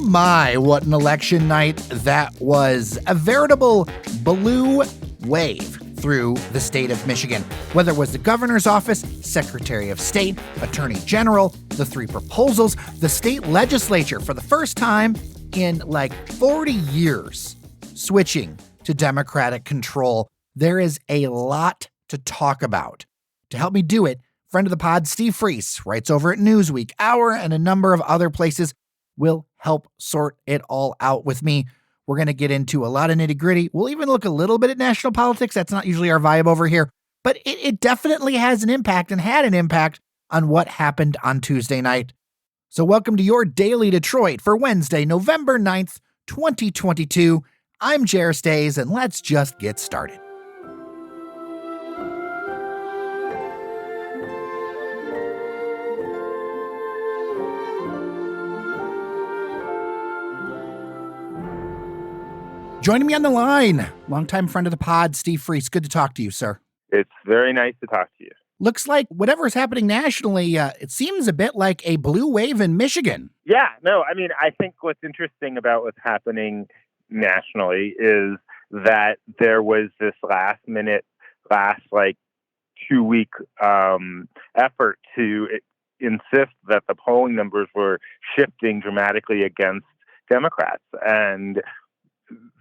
my, what an election night that was. A veritable blue wave through the state of Michigan. Whether it was the governor's office, secretary of state, attorney general, the three proposals, the state legislature for the first time in like 40 years, switching to Democratic control. There is a lot to talk about. To help me do it, friend of the pod, Steve Freese, writes over at Newsweek, Hour, and a number of other places, will help sort it all out with me. We're going to get into a lot of nitty-gritty. We'll even look a little bit at national politics. That's not usually our vibe over here. But it definitely has an impact and had an impact on what happened on Tuesday night. So welcome to your Daily Detroit for Wednesday, November 9th, 2022. I'm Jer Stays, and let's just get started. Joining me on the line, longtime friend of the pod, Steve Freese. Good to talk to you, sir. It's very nice to talk to you. Looks like whatever is happening nationally, it seems a bit like a blue wave in Michigan. Yeah, no, I mean, I think what's interesting about what's happening nationally is that there was this last 2-week effort to insist that the polling numbers were shifting dramatically against Democrats. And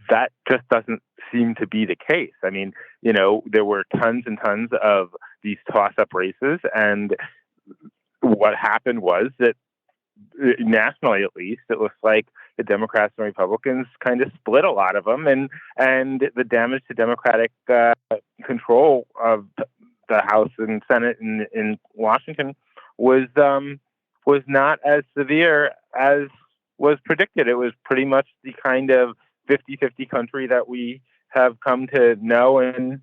that just doesn't seem to be the case. I mean, you know, there were tons and tons of these toss-up races, and what happened was that nationally, at least, it looks like the Democrats and Republicans kind of split a lot of them, and the damage to Democratic control of the House and Senate in Washington was not as severe as was predicted. It was pretty much the kind of 50-50 country that we have come to know and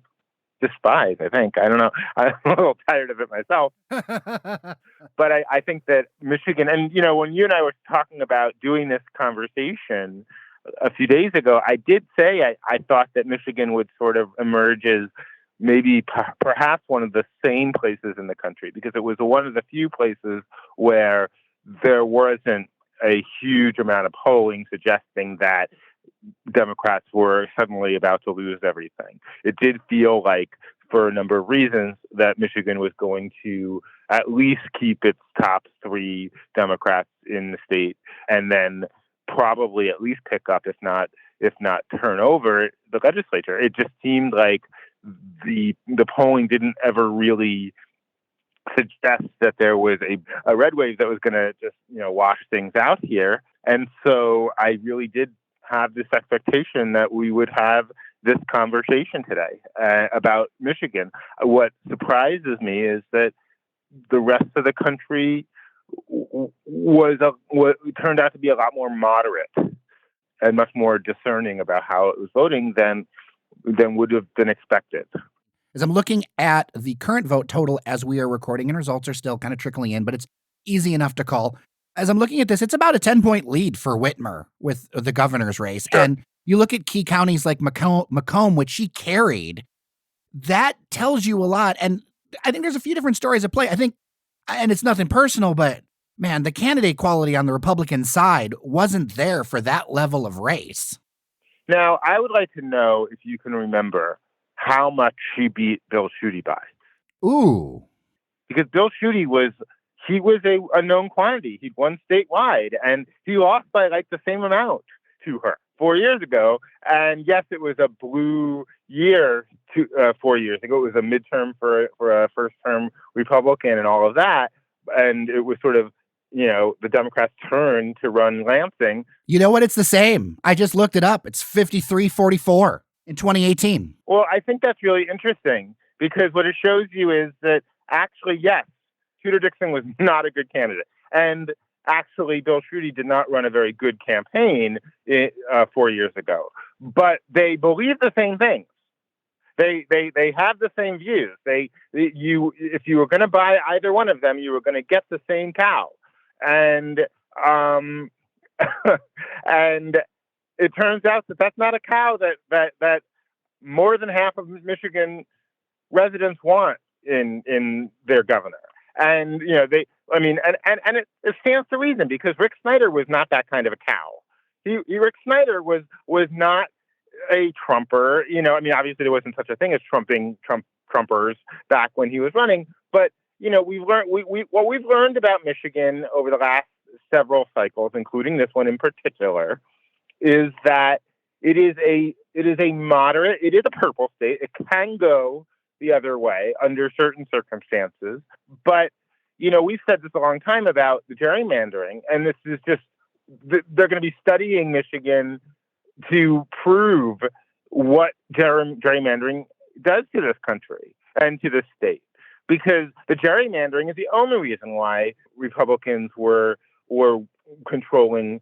despise, I think. I don't know. I'm a little tired of it myself. But I think that Michigan, and, you know, when you and I were talking about doing this conversation a few days ago, I did say I thought that Michigan would sort of emerge as maybe perhaps one of the sane places in the country, because it was one of the few places where there wasn't a huge amount of polling suggesting that Democrats were suddenly about to lose everything. It did feel like, for a number of reasons, that Michigan was going to at least keep its top three Democrats in the state, and then probably at least pick up, if not turn over, the legislature. It just seemed like the polling didn't ever really suggest that there was a red wave that was going to just, you know, wash things out here. And so I really did have this expectation that we would have this conversation today about Michigan. What surprises me is that the rest of the country turned out to be a lot more moderate and much more discerning about how it was voting than would have been expected. As I'm looking at the current vote total as we are recording, and results are still kind of trickling in, but it's easy enough to call. As I'm looking at this, it's about a 10-point lead for Whitmer with the governor's race. Sure. And you look at key counties like Macomb, which she carried, that tells you a lot. And I think there's a few different stories at play. I think, and it's nothing personal, but man, the candidate quality on the Republican side wasn't there for that level of race. Now, I would like to know if you can remember how much she beat Bill Schuette by. Ooh. Because Bill Schuette was a known quantity. He'd won statewide, and he lost by like the same amount to her 4 years ago. And yes, it was a blue year 4 years ago. It was a midterm for a first-term Republican and all of that. And it was sort of, you know, the Democrats' turn to run Lansing. You know what? It's the same. I just looked it up. It's 53-44 in 2018. Well, I think that's really interesting, because what it shows you is that actually, yes, Tudor Dixon was not a good candidate. And actually, Bill Schuette did not run a very good campaign 4 years ago. But they believe the same things. They have the same views. If you were going to buy either one of them, you were going to get the same cow. And and it turns out that that's not a cow that more than half of Michigan residents want in their governor. And, you know, it stands to reason, because Rick Snyder was not that kind of a cow. Rick Snyder was not a Trumper. Obviously there wasn't such a thing as Trumpers back when he was running. But we've learned what we've learned about Michigan over the last several cycles, including this one in particular, is that it is a moderate. It is a purple state. It can go the other way under certain circumstances. But we've said this a long time about the gerrymandering, and this is just they're going to be studying Michigan to prove what gerrymandering does to this country and to this state. Because the gerrymandering is the only reason why Republicans were controlling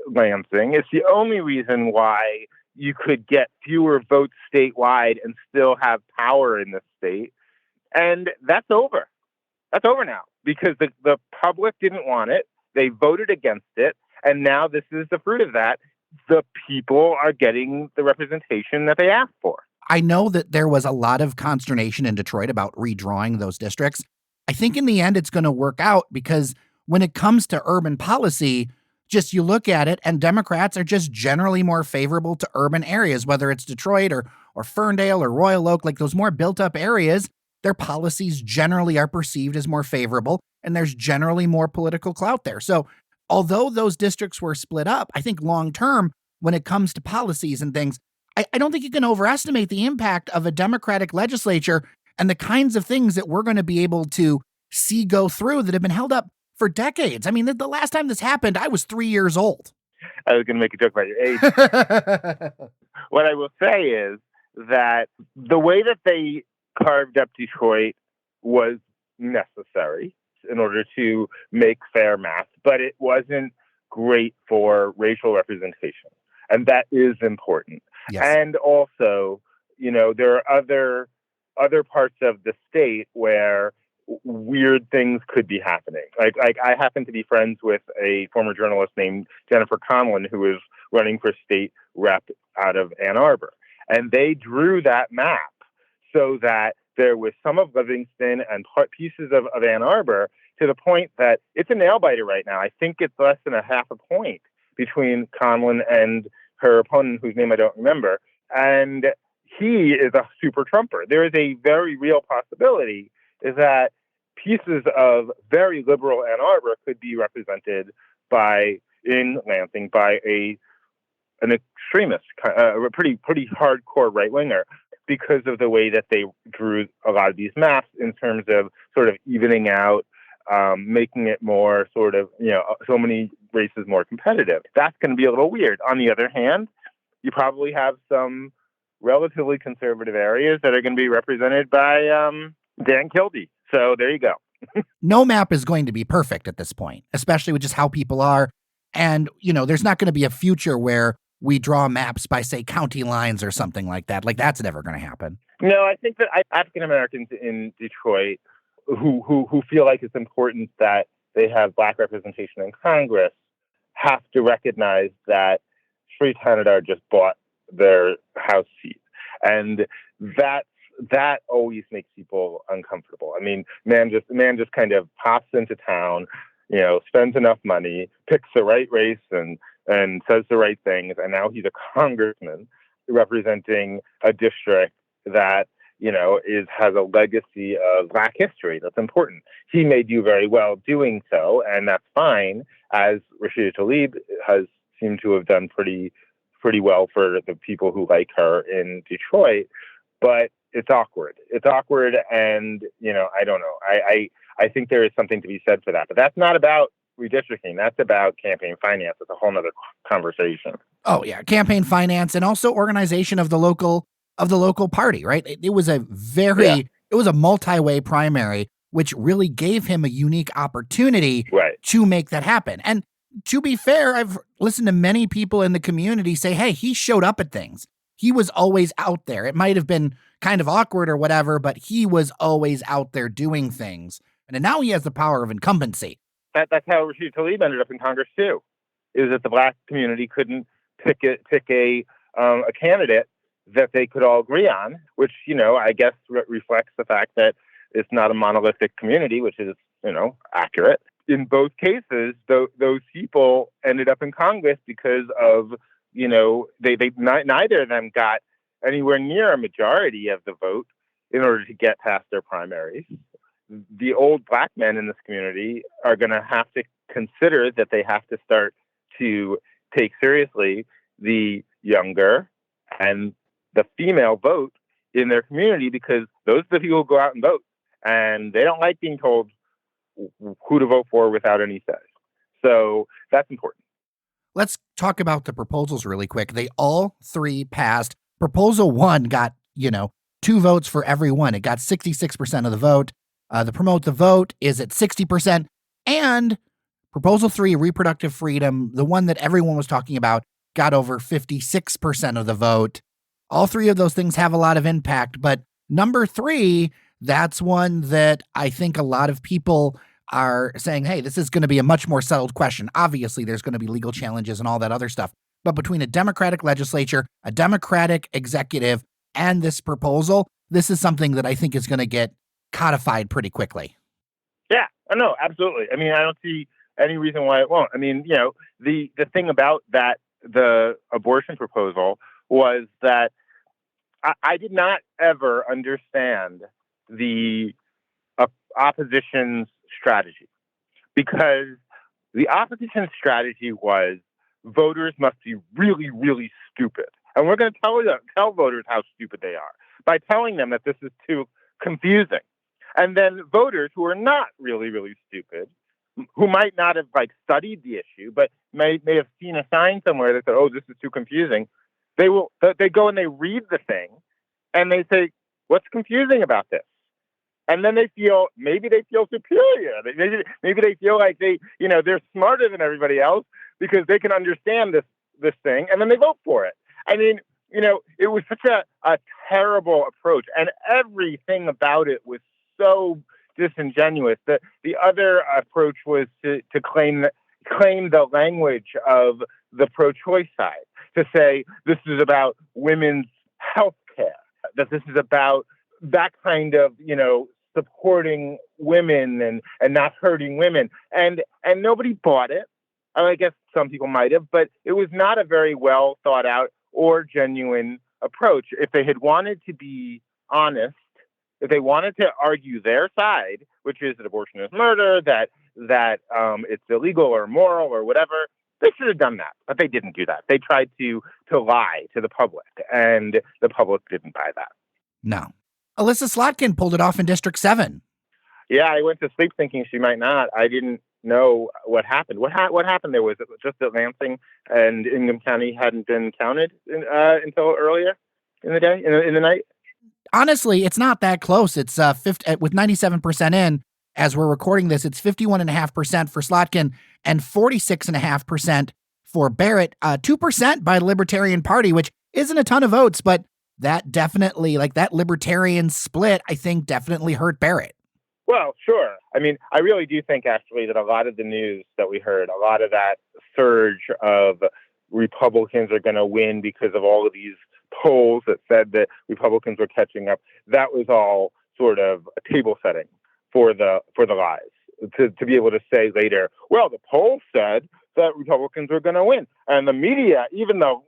Lansing. It's the only reason why you could get fewer votes statewide and still have power in the state. And that's over. That's over now because the public didn't want it. They voted against it. And now this is the fruit of that. The people are getting the representation that they asked for. I know that there was a lot of consternation in Detroit about redrawing those districts. I think in the end it's going to work out because when it comes to urban policy, just you look at it and Democrats are just generally more favorable to urban areas, whether it's Detroit or Ferndale or Royal Oak, like those more built up areas, their policies generally are perceived as more favorable and there's generally more political clout there. So although those districts were split up, I think long term, when it comes to policies and things, I don't think you can overestimate the impact of a Democratic legislature and the kinds of things that we're going to be able to see go through that have been held up for decades. I mean, the last time this happened, I was 3 years old. I was going to make a joke about your age. What I will say is that the way that they carved up Detroit was necessary in order to make fair math, but it wasn't great for racial representation. And that is important. Yes. And also, there are other parts of the state where weird things could be happening. Like I happen to be friends with a former journalist named Jennifer Conlon, who is running for state rep out of Ann Arbor. And they drew that map so that there was some of Livingston and pieces of Ann Arbor to the point that it's a nail biter right now. I think it's less than a half a point between Conlon and her opponent, whose name I don't remember. And he is a super Trumper. There is a very real possibility is that pieces of very liberal Ann Arbor could be represented in Lansing by an extremist, a pretty hardcore right winger, because of the way that they drew a lot of these maps in terms of sort of evening out, making it more sort of, so many races more competitive. That's going to be a little weird. On the other hand, you probably have some relatively conservative areas that are going to be represented by Dan Kildee. So there you go. No map is going to be perfect at this point, especially with just how people are. And, there's not going to be a future where we draw maps by, say, county lines or something like that. Like, that's never going to happen. No, I think that African Americans in Detroit who feel like it's important that they have Black representation in Congress have to recognize that Street Canada just bought their House seat. And that always makes people uncomfortable. I mean, man just kind of pops into town, spends enough money, picks the right race and says the right things. And now he's a congressman representing a district that, has a legacy of Black history. That's important. He may do very well doing so, and that's fine, as Rashida Tlaib has seemed to have done pretty well for the people who like her in Detroit. But it's awkward. And, I don't know. I think there is something to be said for that. But that's not about redistricting. That's about campaign finance. It's a whole nother conversation. Oh, yeah. Campaign finance and also organization of the local party, right? It was a it was a multi-way primary, which really gave him a unique opportunity to make that happen. And to be fair, I've listened to many people in the community say, hey, he showed up at things. He was always out there. It might have been kind of awkward or whatever, but he was always out there doing things. And now he has the power of incumbency. That's how Rashida Tlaib ended up in Congress too, is that the Black community couldn't pick a candidate that they could all agree on, which, I guess reflects the fact that it's not a monolithic community, which is, accurate. in both cases, those people ended up in Congress because of, neither of them got anywhere near a majority of the vote in order to get past their primaries. The old black men in this community are going to have to consider that they have to start to take seriously the younger and the female vote in their community, because those are the people who go out and vote, and they don't like being told who to vote for without any say. So that's important. Let's talk about the proposals really quick. They all three passed. Proposal 1 got, 2 votes for every one. It got 66% of the vote. The promote the vote is at 60%. And Proposal 3, reproductive freedom, the one that everyone was talking about, got over 56% of the vote. All three of those things have a lot of impact. But number 3, that's one that I think a lot of people are saying, hey, this is going to be a much more settled question. Obviously, there's going to be legal challenges and all that other stuff. But between a Democratic legislature, a Democratic executive, and this proposal, this is something that I think is going to get codified pretty quickly. Yeah, no, absolutely. I mean, I don't see any reason why it won't. I mean, the thing about the abortion proposal was that I did not ever understand the opposition's strategy, because the opposition's strategy was voters must be really, really stupid. And we're going to tell voters how stupid they are by telling them that this is too confusing. And then voters who are not really, really stupid, who might not have studied the issue, but may have seen a sign somewhere that said, oh, this is too confusing. They go and they read the thing and they say, what's confusing about this? And then maybe they feel superior. Maybe they feel like they're smarter than everybody else because they can understand this thing, and then they vote for it. I mean, it was such a terrible approach, and everything about it was so disingenuous. The other approach was to claim the language of the pro-choice side, to say this is about women's health care, that this is about that kind of, supporting women and not hurting women. And nobody bought it. I guess some people might have, but it was not a very well thought out or genuine approach. If they had wanted to be honest, if they wanted to argue their side, which is that abortion is murder, that it's illegal or immoral or whatever, they should have done that. But they didn't do that. They tried to lie to the public, and the public didn't buy that. No. Alyssa Slotkin pulled it off in District 7. Yeah, I went to sleep thinking she might not. I didn't know what happened. What happened there? Was it just that Lansing and Ingham County hadn't been counted until earlier in the day, in the night? Honestly, it's not that close. It's with 97% in, as we're recording this, it's 51.5% for Slotkin and 46.5% for Barrett. 2% by the Libertarian Party, which isn't a ton of votes, but that definitely, that libertarian split, I think definitely hurt Barrett. Well, sure. I mean, I really do think actually that a lot of the news that we heard, a lot of that surge of Republicans are going to win because of all of these polls that said that Republicans were catching up, that was all sort of a table setting for the lies. To be able to say later, well, the poll said that Republicans were going to win. And the media, even the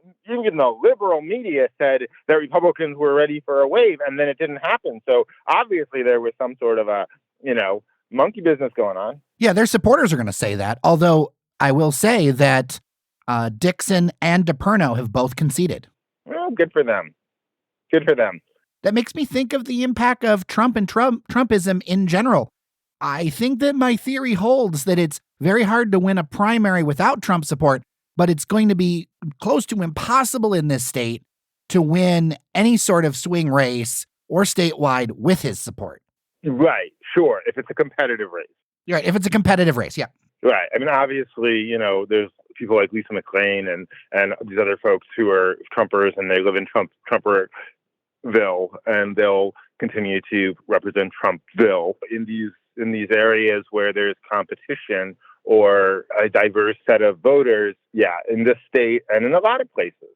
liberal media, said that Republicans were ready for a wave, and then it didn't happen. So obviously there was some sort of a, monkey business going on. Yeah, their supporters are going to say that. Although I will say that Dixon and DePerno have both conceded. Well, good for them. Good for them. That makes me think of the impact of Trump and Trumpism in general. I think that my theory holds that it's very hard to win a primary without Trump support, but it's going to be close to impossible in this state to win any sort of swing race or statewide with his support. Right. Sure. If it's a competitive race. Right. If it's a competitive race. Yeah. Right. I mean, obviously, there's people like Lisa McClain and these other folks who are Trumpers, and they live in Trumperville, and they'll continue to represent Trumpville in these areas where there's competition or a diverse set of voters. Yeah, in this state and in a lot of places,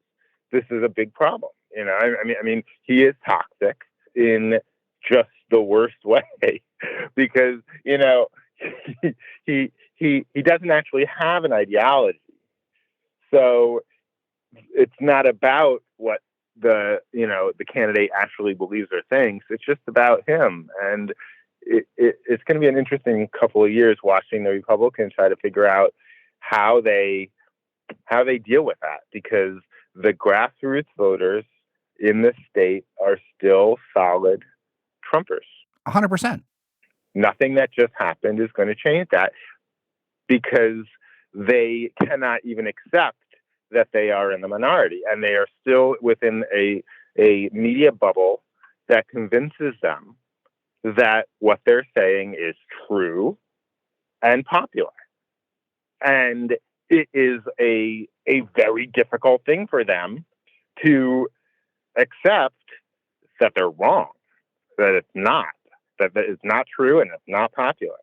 this is a big problem. I mean, he is toxic in just the worst way because, he doesn't actually have an ideology. So it's not about what the candidate actually believes or thinks. It's just about him. And it's going to be an interesting couple of years watching the Republicans try to figure out how they deal with that, because the grassroots voters in the state are still solid Trumpers. 100%. Nothing that just happened is going to change that, because they cannot even accept that they are in the minority, and they are still within a media bubble that convinces them that what they're saying is true and popular. And it is a very difficult thing for them to accept that they're wrong, that it's not, that it's not true and it's not popular.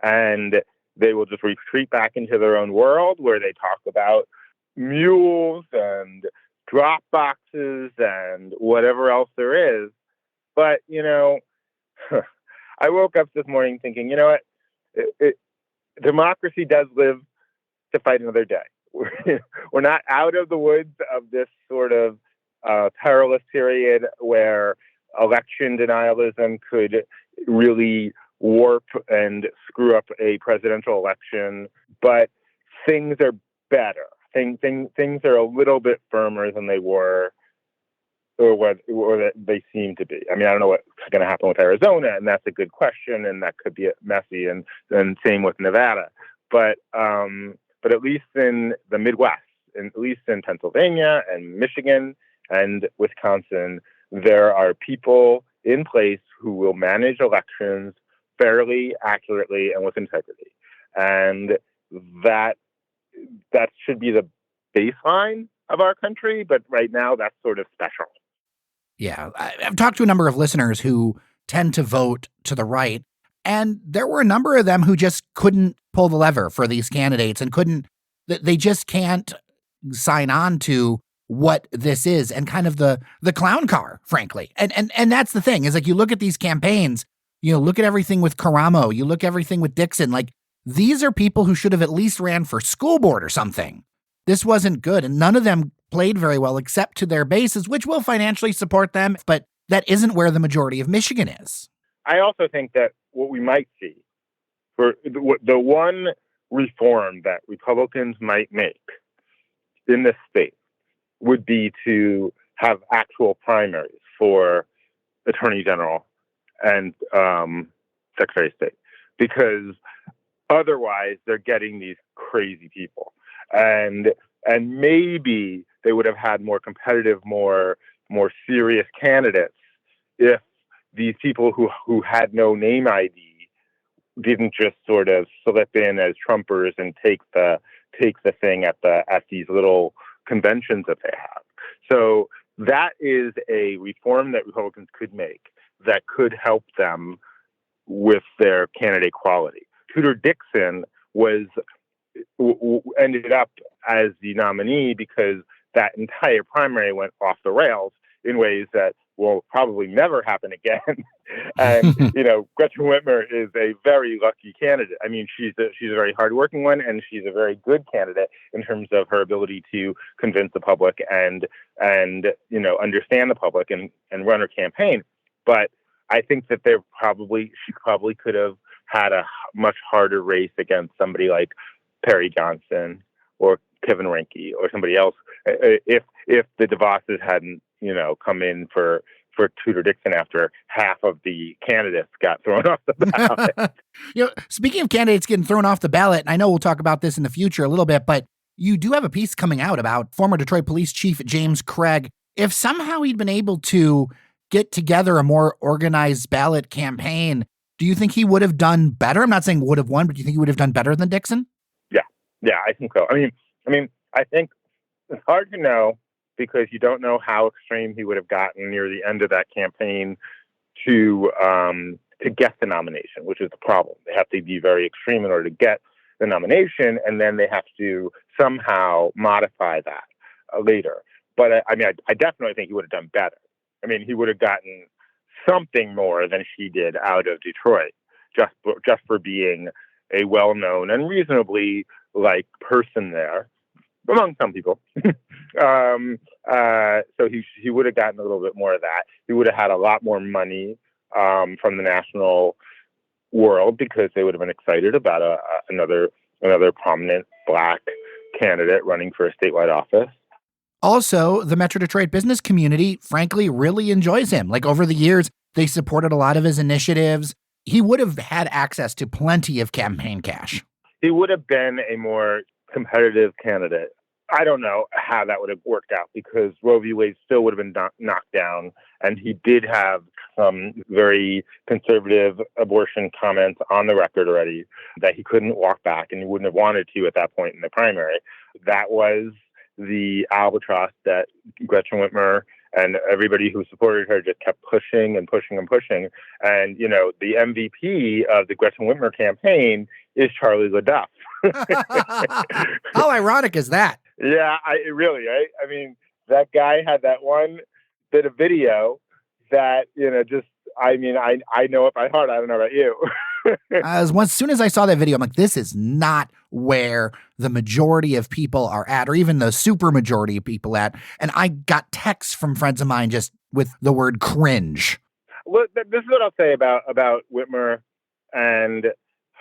And they will just retreat back into their own world where they talk about mules and drop boxes and whatever else there is. But, I woke up this morning thinking, what? Democracy does live to fight another day. We're not out of the woods of this sort of perilous period where election denialism could really warp and screw up a presidential election, but things are better. Things are a little bit firmer than they were, or that they seem to be. I mean, I don't know what's going to happen with Arizona, and that's a good question, and that could be messy, and same with Nevada. But at least in the Midwest, and at least in Pennsylvania and Michigan and Wisconsin, there are people in place who will manage elections fairly, accurately, and with integrity. And that should be the baseline of our country, but right now that's sort of special. Yeah, I've talked to a number of listeners who tend to vote to the right, and there were a number of them who just couldn't pull the lever for these candidates and they just can't sign on to what this is and kind of the clown car, frankly. And that's the thing, is like, you look at these campaigns, look at everything with Karamo, you look at everything with Dixon, like, these are people who should have at least ran for school board or something. This wasn't good, and none of them played very well except to their bases, which will financially support them, but that isn't where the majority of Michigan is. I also think that what we might see, for the one reform that Republicans might make in this state, would be to have actual primaries for Attorney General and Secretary of State, because otherwise they're getting these crazy people, and maybe they would have had more competitive, more serious candidates if these people who had no name ID didn't just sort of slip in as Trumpers and take the thing at these little conventions that they have. So that is a reform that Republicans could make that could help them with their candidate quality. Tudor Dixon ended up as the nominee because that entire primary went off the rails in ways that will probably never happen again. And, Gretchen Whitmer is a very lucky candidate. I mean, she's a very hardworking one, and she's a very good candidate in terms of her ability to convince the public and understand the public and run her campaign. But I think that she probably could have had a much harder race against somebody like Perry Johnson or Kevin Rinke or somebody else if the DeVosses hadn't come in for Tudor Dixon after half of the candidates got thrown off the ballot. Speaking of candidates getting thrown off the ballot, and I know we'll talk about this in the future a little bit, but you do have a piece coming out about former Detroit Police Chief James Craig. If somehow he'd been able to get together a more organized ballot campaign, do you think he would have done better? I'm not saying would have won, but do you think he would have done better than Dixon? Yeah, I think so. I mean, I think it's hard to know, because you don't know how extreme he would have gotten near the end of that campaign to get the nomination, which is the problem. They have to be very extreme in order to get the nomination, and then they have to somehow modify that later. But I definitely think he would have done better. I mean, he would have gotten something more than she did out of Detroit, just for being a well-known and reasonably liked person there, among some people. So he would have gotten a little bit more of that. He would have had a lot more money from the national world because they would have been excited about another prominent Black candidate running for a statewide office. Also, the Metro Detroit business community, frankly, really enjoys him. Like over the years, they supported a lot of his initiatives. He would have had access to plenty of campaign cash. He would have been a more competitive candidate. I don't know how that would have worked out because Roe v. Wade still would have been knocked down. And he did have some very conservative abortion comments on the record already that he couldn't walk back and he wouldn't have wanted to at that point in the primary. That was the albatross that Gretchen Whitmer and everybody who supported her just kept pushing and pushing and pushing. And, you know, the MVP of the Gretchen Whitmer campaign is Charlie LaDuff. How ironic is that? Yeah, right? I mean, that guy had that one bit of video that, you know, just, I mean, I know it by heart. I don't know about you. As soon as I saw that video, I'm like, this is not where the majority of people are at, or even the super majority of people at. And I got texts from friends of mine just with the word cringe. Look, this is what I'll say about Whitmer and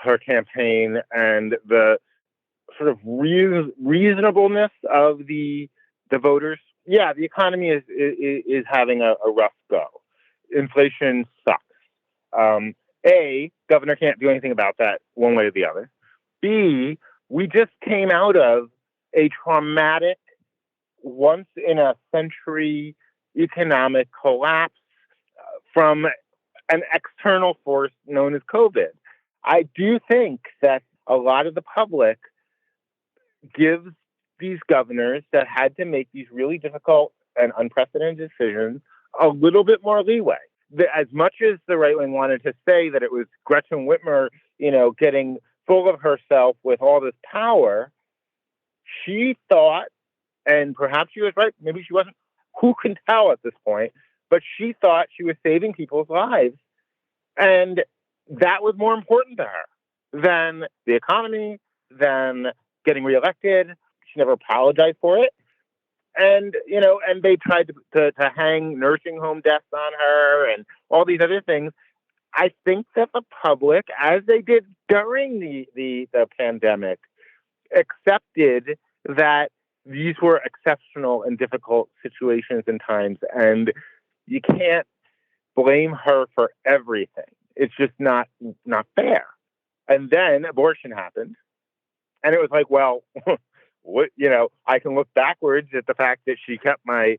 her campaign and the sort of reasonableness of the voters. Yeah, the economy is having a rough go. Inflation sucks. A, governor can't do anything about that one way or the other. B, we just came out of a traumatic, once in a century economic collapse from an external force known as COVID. I do think that a lot of the public gives these governors that had to make these really difficult and unprecedented decisions a little bit more leeway. As much as the right wing wanted to say that it was Gretchen Whitmer, you know, getting full of herself with all this power, she thought, and perhaps she was right, maybe she wasn't, who can tell at this point, but she thought she was saving people's lives. And that was more important to her than the economy, than getting reelected. She never apologized for it. And, you know, and they tried to hang nursing home deaths on her and all these other things. I think that the public, as they did during the pandemic, accepted that these were exceptional and difficult situations and times. And you can't blame her for everything. It's just not fair. And then abortion happened. And it was like, well, what, you know, I can look backwards at the fact that she kept my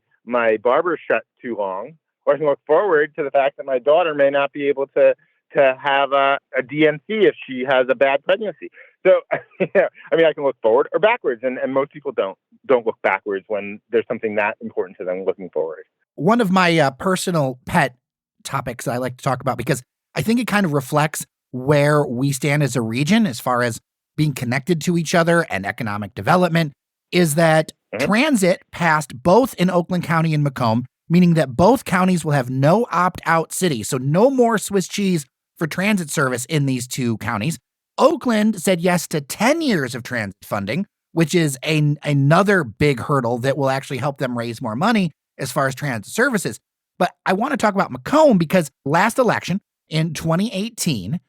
barber shut too long, or I can look forward to the fact that my daughter may not be able to have a DNC if she has a bad pregnancy. So, yeah, I mean, I can look forward or backwards, and most people don't look backwards when there's something that important to them looking forward. One of my personal pet topics I like to talk about, because I think it kind of reflects where we stand as a region as far as being connected to each other and economic development, is that transit passed both in Oakland County and Macomb, meaning that both counties will have no opt-out city. So no more Swiss cheese for transit service in these two counties. Oakland said yes to 10 years of transit funding, which is another big hurdle that will actually help them raise more money as far as transit services. But I want to talk about Macomb because last election in 2018,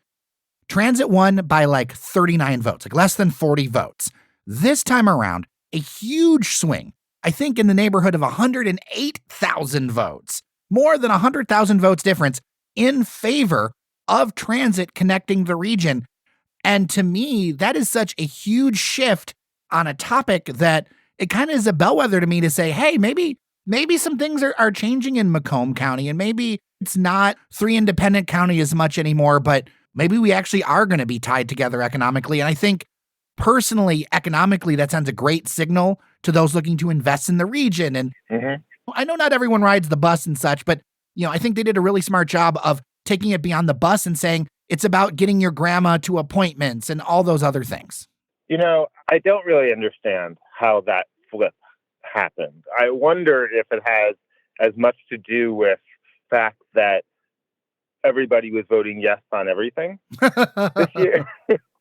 transit won by like 39 votes, like less than 40 votes. This time around, a huge swing, I think in the neighborhood of 108,000 votes, more than 100,000 votes difference in favor of transit connecting the region. And to me, that is such a huge shift on a topic that it kind of is a bellwether to me to say, hey, maybe some things are changing in Macomb County, and maybe it's not three independent county as much anymore, but maybe we actually are going to be tied together economically. And I think personally, economically, that sends a great signal to those looking to invest in the region. And I know not everyone rides the bus and such, but you know, I think they did a really smart job of taking it beyond the bus and saying it's about getting your grandma to appointments and all those other things. You know, I don't really understand how that flip happened. I wonder if it has as much to do with the fact that everybody was voting yes on everything this year.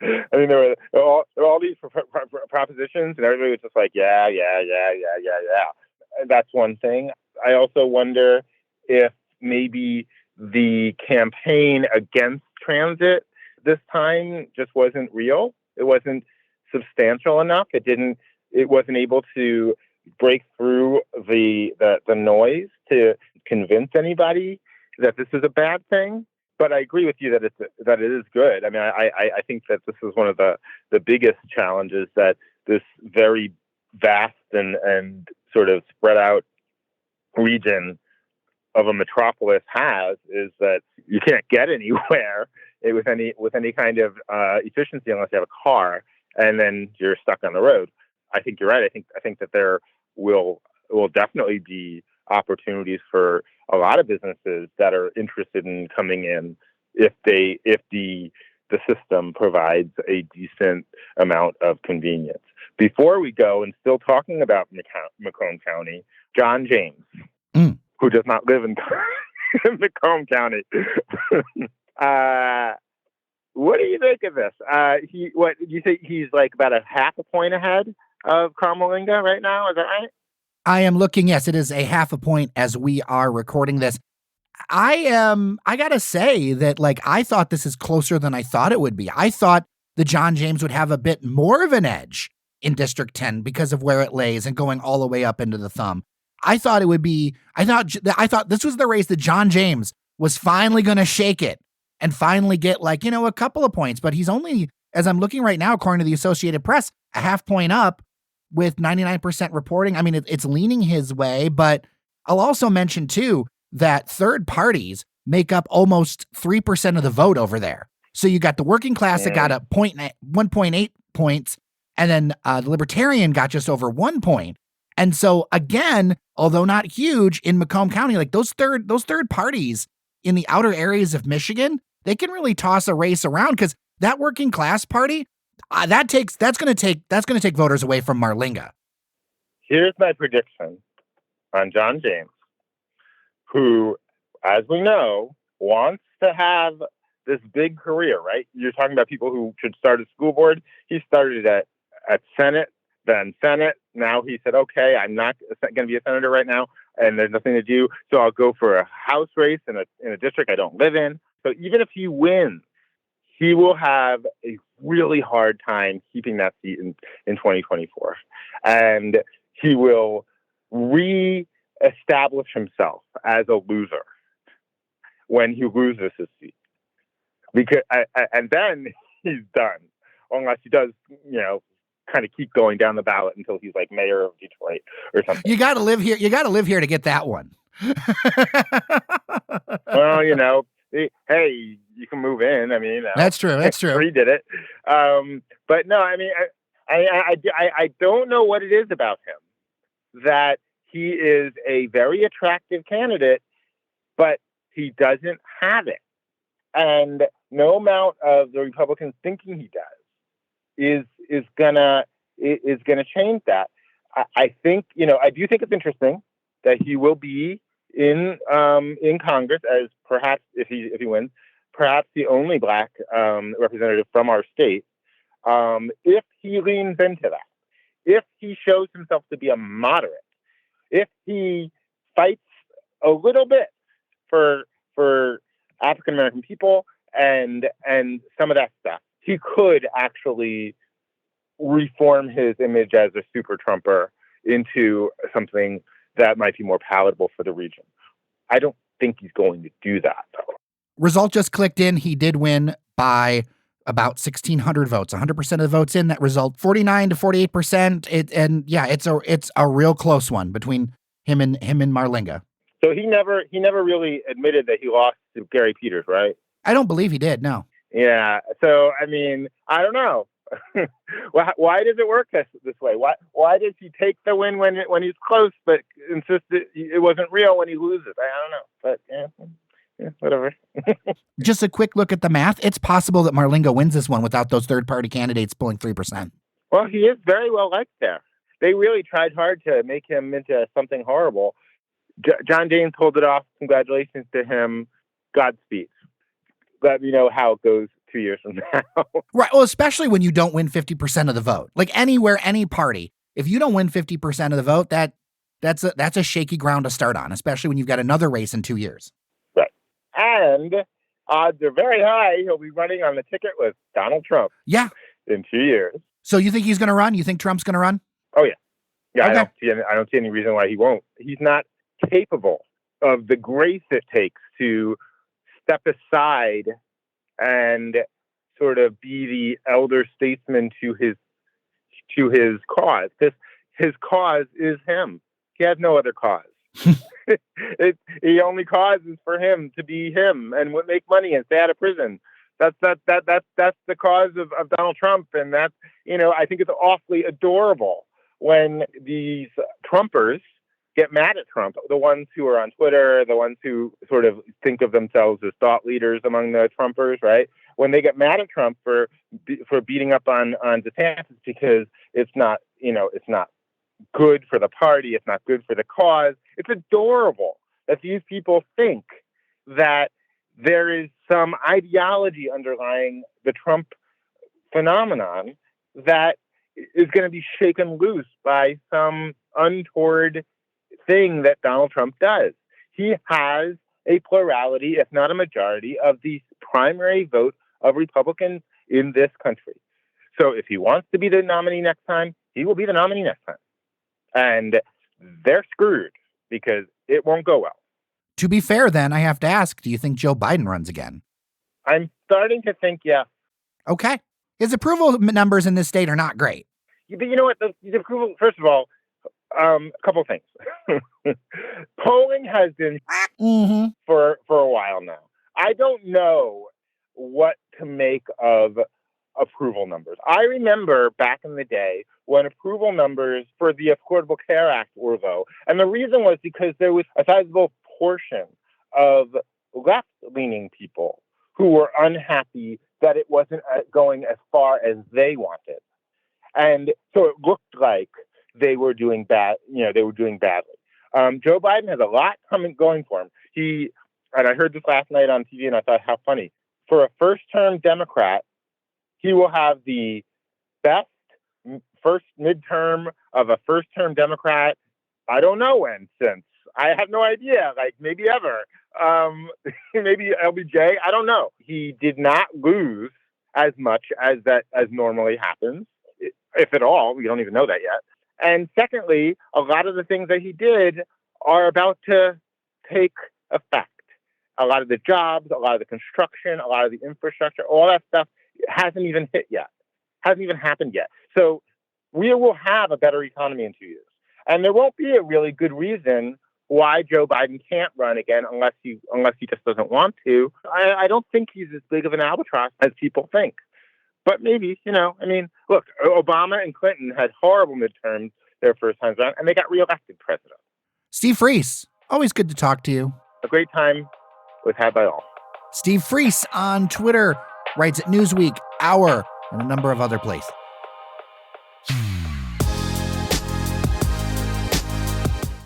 I mean, there were all these propositions, and everybody was just like, yeah, yeah, yeah, yeah, yeah, yeah. And that's one thing. I also wonder if maybe the campaign against transit this time just wasn't real. It wasn't substantial enough. It wasn't able to break through the noise to convince anybody that this is a bad thing. But I agree with you that it is good. I mean, I think that this is one of the biggest challenges that this very vast and sort of spread out region of a metropolis has, is that you can't get anywhere with any kind of efficiency unless you have a car, and then you're stuck on the road. I think you're right. I think that there will definitely be opportunities for a lot of businesses that are interested in coming in if the system provides a decent amount of convenience. Before we go, and still talking about Macomb County, John James, who does not live in Macomb County. What do you think of this? What you say? He's like about a half a point ahead of Carmelinga right now. Is that right? I am looking. Yes, it is a half a point as we are recording this. I gotta say that, like, I thought this is closer than I thought it would be. I thought the John James would have a bit more of an edge in District 10 because of where it lays and going all the way up into the thumb. I thought this was the race that John James was finally going to shake it and finally get, like, a couple of points. But he's only, as I'm looking right now, according to the Associated Press, a half point up with 99% reporting. I mean, it's leaning his way, but I'll also mention too that third parties make up almost 3% of the vote over there. So you got the working class that got 1.8 points, and then the Libertarian got just over 1 point. And so again, although not huge in Macomb County, like those third parties in the outer areas of Michigan, they can really toss a race around, because that working class party, that's going to take voters away from Marlinga. Here's my prediction on John James, who, as we know, wants to have this big career, right? You're talking about people who should start at school board. He started at Senate, then Senate. Now he said, okay, I'm not going to be a senator right now, and there's nothing to do, so I'll go for a House race in a district I don't live in. So even if he wins, he will have a really hard time keeping that seat in 2024. And he will re-establish himself as a loser when he loses his seat. And then he's done, unless he does, kind of keep going down the ballot until he's like mayor of Detroit or something. You got to live here. You got to live here to get that one. Well, hey, you can move in. I mean, that's true. That's true. He did it. But no, I mean, I don't know what it is about him that he is a very attractive candidate, but he doesn't have it. And no amount of the Republicans thinking he does is gonna change that. I think, I do think it's interesting that he will be in Congress as, perhaps if he wins, perhaps the only Black representative from our state. If he leans into that, if he shows himself to be a moderate, if he fights a little bit for African American people and some of that stuff, he could actually reform his image as a super Trumper into something that might be more palatable for the region. I don't think he's going to do that, though. Result just clicked in. He did win by about 1,600 votes. 100% of the votes in that result, 49 to 48%. It's a real close one between him and Marlinga. So he never really admitted that he lost to Gary Peters, right? I don't believe he did. No. Yeah. So I mean, I don't know. Why does it work this way? Why does he take the win when he's close, but insist that it wasn't real when he loses? I don't know, but yeah, whatever. Just a quick look at the math. It's possible that Marlinga wins this one without those third-party candidates pulling 3%. Well, he is very well liked there. They really tried hard to make him into something horrible. John James pulled it off. Congratulations to him. Godspeed. Let me know how it goes 2 years from now. Right. Well, especially when you don't win 50% of the vote. Like anywhere, any party, if you don't win 50% of the vote, that's a shaky ground to start on, especially when you've got another race in 2 years. Right. And odds are very high he'll be running on the ticket with Donald Trump. Yeah. In 2 years. So you think he's going to run? You think Trump's going to run? Oh, yeah. Yeah, Okay. I don't see any reason why he won't. He's not capable of the grace it takes to step aside and sort of be the elder statesman to his cause. Because his cause is him. He has no other cause. The only cause is for him to be him and make money and stay out of prison. That's the cause of Donald Trump, and that's, I think it's awfully adorable when these Trumpers get mad at Trump, the ones who are on Twitter, the ones who sort of think of themselves as thought leaders among the Trumpers, right? When they get mad at Trump for beating up on DeSantis because it's not good for the party, it's not good for the cause. It's adorable that these people think that there is some ideology underlying the Trump phenomenon that is going to be shaken loose by some untoward thing that Donald Trump does. He has a plurality, if not a majority, of the primary vote of Republicans in this country. So if he wants to be the nominee next time, he will be the nominee next time. And they're screwed because it won't go well. To be fair, then, I have to ask, do you think Joe Biden runs again? I'm starting to think yes. Okay. His approval numbers in this state are not great. But you know what? The approval, first of all, a couple of things. Polling has been for a while now. I don't know what to make of approval numbers. I remember back in the day when approval numbers for the Affordable Care Act were low. And the reason was because there was a sizable portion of left-leaning people who were unhappy that it wasn't going as far as they wanted. And so it looked like they were doing bad, they were doing badly. Joe Biden has a lot going for him. And I heard this last night on TV and I thought, how funny. For a first-term Democrat, he will have the best first midterm of a first-term Democrat, I don't know when, since. I have no idea, maybe ever. Maybe LBJ, I don't know. He did not lose as much as normally happens, if at all. We don't even know that yet. And secondly, a lot of the things that he did are about to take effect. A lot of the jobs, a lot of the construction, a lot of the infrastructure, all that stuff hasn't even hit yet, hasn't even happened yet. So we will have a better economy in 2 years. And there won't be a really good reason why Joe Biden can't run again unless he just doesn't want to. I don't think he's as big of an albatross as people think. But maybe, look, Obama and Clinton had horrible midterms their first times around, and they got reelected president. Steve Freese, always good to talk to you. A great time was had by all. Steve Freese on Twitter writes at Newsweek, Hour, and a number of other places.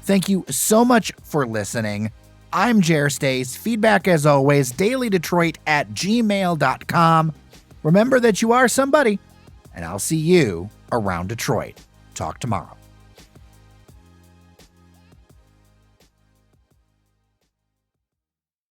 Thank you so much for listening. I'm Jer Stace. Feedback, as always, dailydetroit@gmail.com. Remember that you are somebody, and I'll see you around Detroit. Talk tomorrow.